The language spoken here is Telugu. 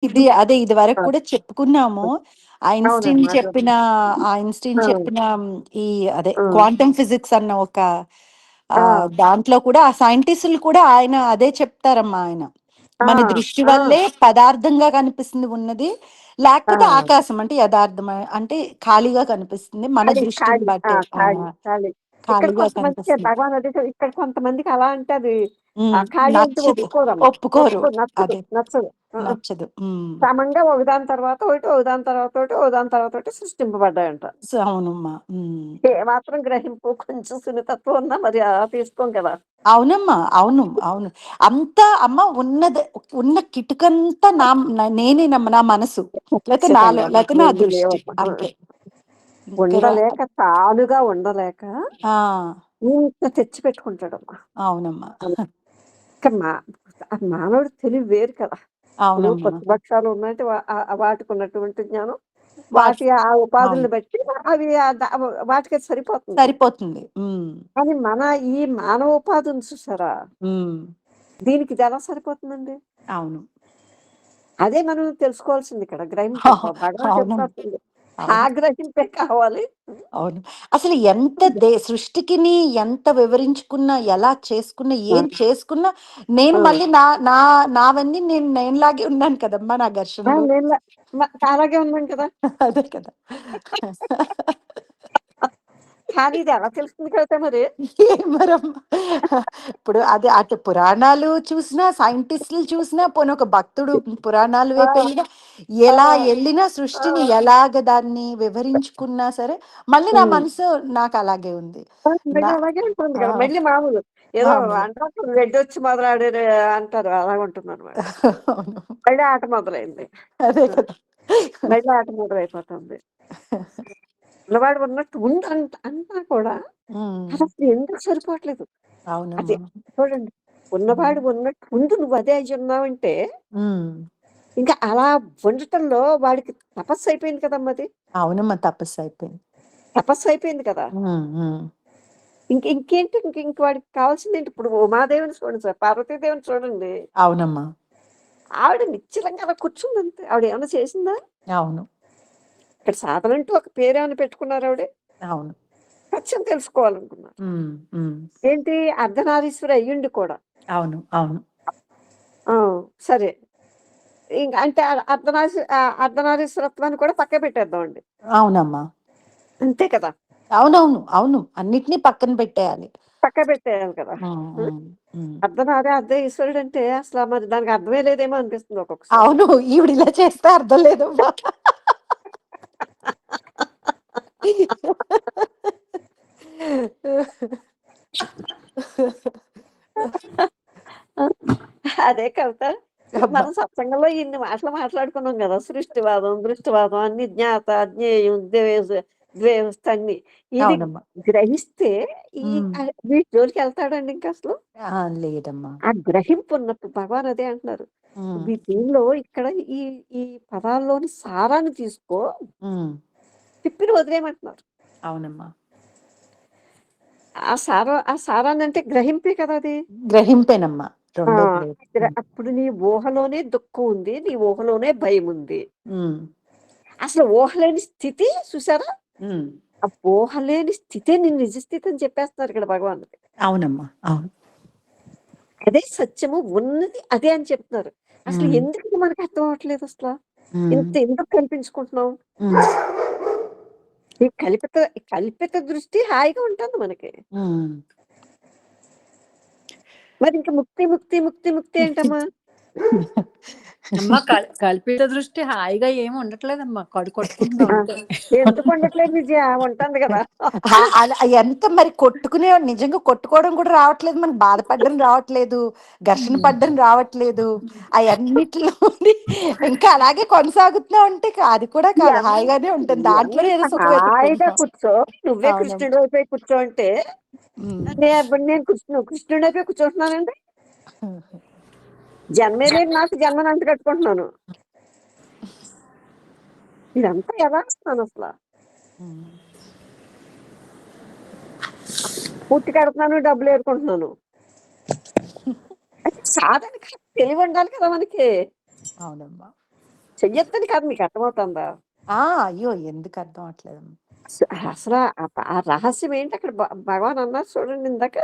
ఇది వరకు ఆ! కూడా చెప్పుకున్నాము. అవునండి. అదే. ఐన్‌స్టీన్ ఆ! చెప్పిన ఈ అదే ఆ! క్వాంటమ్ ఫిజిక్స్ అన్న ఒక ఆ! దాంట్లో కూడా ఆ సైంటిస్టులు కూడా ఆయన అదే చెప్తారమ్మా ఆయన. ఆ! మన దృష్టి ఆ! వల్లే పదార్థంగా కనిపిస్తుంది ఉన్నది. ఆ! లేకపోతే ఆకాశం అంటే అంటే ఖాళీగా కనిపిస్తుంది. మన ఖాళీ, దృష్టిని ఖాళీ. ఆ! బట్టే. ఖాళీ, ఖాళీ. ఇక్కడ ఖాళీగా కొంతమందికి కనిపిస్తుంది. భగవాన్ అదే ఇక్కడ కొంతమందికి అలా అంటే అది ఖాళీ అంటే నచ్చదు. ఒప్పుకోరమ్మా. ఒప్పుకోరు. నచ్చదు. అదే నచ్చదు. ఆ! నచ్చదు. క్రమంగా ఒకదాని తర్వాత ఒకటి, ఒకదాని తర్వాత ఒకటి, ఒకదాని తర్వాత ఒకటి సృష్టింపబడ్డాయంట. అవునమ్మా. ఏమాత్రం గ్రహింపు కొంచెం సున్నితత్వం ఉన్నా మరి అలా తీసుకోం కదా! అవునమ్మా. అవును. అవును. అంతా అమ్మ ఉన్న కిటుకంతా నేనేనమ్మ నా మనసు. ఖచ్చితంగా. లేతే నా నువ్వు దృష్టి. లేవమ్మా. అంతే. ఇంకా ఉండలేక తానుగా ఉండలేక ఆ! ఇంత తెచ్చిపెట్టుకుంటాడమ్మా. అవునమ్మా. ఇక మానవుడి తెలివి వేరు కదా! ఇప్పుడు అవునమ్మా. ప్రతిపక్షాలు ఉన్నాయంటే వాటికి ఉన్నటువంటి జ్ఞానం, వాట్ వాటి ఆ అవును. ఉపాధుల్ని బట్టి అవి వాటికి అది సరిపోతుంది. సరిపోతుంది. కానీ ఈ మానవోపాధి ఉంది చూసారా? హ్మ్. దీనికి ఇది ఎలా సరిపోతుందండి? అవును. అదే మనం తెలుసుకోవాల్సింది ఇక్కడ గ్రహింపు. భగవాన్ అవును. చెప్తారు. ఆ అవును. గ్రహింపే కావాలి. అవును. అసలు ఎంత సృష్టికిని ఎంత వివరించుకున్నా, ఎలా చేసుకున్నా, ఆ! ఏం చేసుకున్నా నేను ఆ! మళ్ళీ నా నా నావన్నీ నేనులాగే ఉన్నాను కదమ్మా నా ఆ! ఘర్షణలో. అలాగే ఉన్నాం కదా! అదే కదా! కానీ ఇది ఎలా తెలుస్తుంది కదా మరి? మరమ్మా ఇప్పుడు అది అటు పురాణాలు చూసినా, సైంటిస్టులు చూసినా, పోనీ ఒక భక్తుడు పురాణాల ఆ! వైపు వెళ్ళినా, ఆ! ఎలా ఎళ్ళినా ఆ! సృష్టిని ఎలాగ దాన్ని వివరించుకున్నా సరే, మళ్ళీ నా హ్మ్. మనసు నాకు అలాగే ఉంది. మళ్ళీ నా అలాగే ఉంటుంది ఆ! కదా! మళ్ళీ మామూలు. ఏదో మామూలు. అంటారు రెడ్డొచ్చి మొదలాడారు అంటారు. అలాగుంటుందనమాట. అవును. మళ్ళీ ఆట మొదలైంది. అదే ఆ! కదా! మళ్ళీ ఆట మొదలైపోతుంది. ఉన్నవాడు ఉన్నట్టు అన్నా కూడా హ్మ్. అదసలు ఎందుకు సరిపోవట్లేదు. అదే అవునమ్మా. చూడండి. హ్మ్. ఉన్నవాడు ఉన్నట్టు ఉండు నువ్వు అదే అయ్యున్నావంటే, హ్మ్. ఇంకా అలా ఉండటంలో వాడికి తపస్సయిపోయింది కదమ్మా అది. అవునమ్మా. తపస్సయిపోయింది. తపస్సయిపోయింది కదా! హ్మ్. ఇంకేంటి ఇంక వాడికి కావాల్సిందేంటి? ఇప్పుడు ఉమాదేవిని చూడండి సార్, పార్వతీదేవిని చూడండి. అవునమ్మా. ఆవిడ నిశ్చలంగా అలా కూర్చుందంతే. ఆవిడేమన్నా చేసిందా? అవును. ఇక్కడ సాధనంటూ ఒక పేరేమన్నా పెట్టుకున్నారావిడ? అవును. ఖచ్చితంగా తెలుసుకోవాలనుకున్నారు. హ్మ్. హ్మ్. ఏంటి అర్ధనారీశ్వరి అయ్యుండి కూడా. అవును. అవును. ఆ! సరే. అంటే అర్ధనారీశ్వరత్వాన్ని కూడా పక్కన పెట్టేద్దామండి. అవునమ్మా. అంతే కదా! అవునవును. అవును. అన్నిటిని పక్కన పెట్టేయాలి. పక్కన పెట్టేయాలి కదా! హ్మ్. హ్మ్. హ్మ్. హ్మ్. అర్ధ ఈశ్వరుడంటే అసల మరి దానికి అర్థమే లేదేమో అనిపిస్తుంది ఒక్కొక్కసారి. అవును. ఈవిడిలా చేస్తే అర్థం లేదమ్మా. ఆ! అదే కవిత. అబ్బా! మనం సత్సంగంలో ఇన్ని మాటలు మాట్లాడుకున్నాం గదా! సృష్టివాదం, దృష్టివాదం, అన్ని జ్ఞాత, జ్ఞేయం, ద్వేవస్థ అన్ని. ఇది అవునమ్మా. గ్రహిస్తే ఈ హ్మ్. వీటి జోలికెళ్తాడండి ఇంకసలు? లేదమ్మా. ఆ గ్రహింపు ఉన్నప్పుడు భగవాన్ అదే అంటున్నారు. హ్మ్. దీనిలో ఇక్కడ ఈ ఈ పదాల్లోని సారాన్ని తీసుకో, హ్మ్. తిప్పిని వదిలేయమంటున్నారు. అవునమ్మా. ఆ సారాన్నంటే గ్రహింపే కదా అది. గ్రహింపేనమ్మా. ఆ! రెండోది లేదు. అప్పుడు నీ ఊహలోనే దుఃఖం ఉంది. నీ ఊహలోనే భయముంది. హ్మ్. అసలు ఊహ లేని స్థితి చూసారా? హ్మ్. ఆ ఊహ లేని స్థితే నీ నిజ స్థితి అని చెప్పేస్తున్నారు ఇక్కడ భగవాన్. అవునమ్మా. అవును. అదే సత్యము ఉన్నది అదే అని చెప్తున్నారు. అసలు హ్మ్. ఎందుకిది మనకు అర్థం అవ్వట్లేదు అసల? హ్మ్. ఎందుకు కల్పించుకుంటున్నాం? హ్మ్. ఈ కల్పిత దృష్టి హాయిగా ఉంటుంది మనకి. హ్మ్. మరి ఇంక ముక్తి ఏంటమ్మా? అమ్మ కల్పిత దృష్టి హాయిగా ఏమి ఉండట్లేదమ్మా. కొట్టుకుంటున్నాం ఆ! అంతే. ఎందుకు ఉండట్లేదు విజయ ఉంటుంది కదా! అలా ఎంత మరి నిజంగా కొట్టుకోవడం కూడా రావట్లేదు. మనకు బాధపడడం రావట్లేదు. ఘర్షణ పడడం రావట్లేదు. అయన్నిటిలో ఇంకా అలాగే కొనసాగుతున్నా ఉంటే అది కూడా కాదు. ఎన్ హాయిగానే ఉంటుంది. దాంట్లోనే ఎంత ఏదో సుఖం హాయిగా వెతుక్కుంటున్నాం. కూర్చో. నువ్వే అవునమ్మా. కృష్ణుడి వైపే కూర్చో అంటే, హ్మ్. నేను కృష్ణుడి వైపే కూర్చుంటున్నానండి. జన్మే లేని నాకు జన్మని అంట కట్టుకుంటున్నాను. ఇదంతా ఎలా వస్తున్నానసల? హ్మ్. పుట్టి కడుతున్నాను, డబ్బులేరుకుంటున్నాను. అయితే సాధనకి తెలివుండాలి కదా మనకి. అవునమ్మా. చెయ్యొద్దని కాదు, మీకు అర్థమవుతుందా? అయ్యో ఎందుకు అర్థం అవట్లేదు. అసలు ఆ రహస్యం ఏంటి అక్కడ భగవాన్ అన్నారు చూడండి ఇందాక,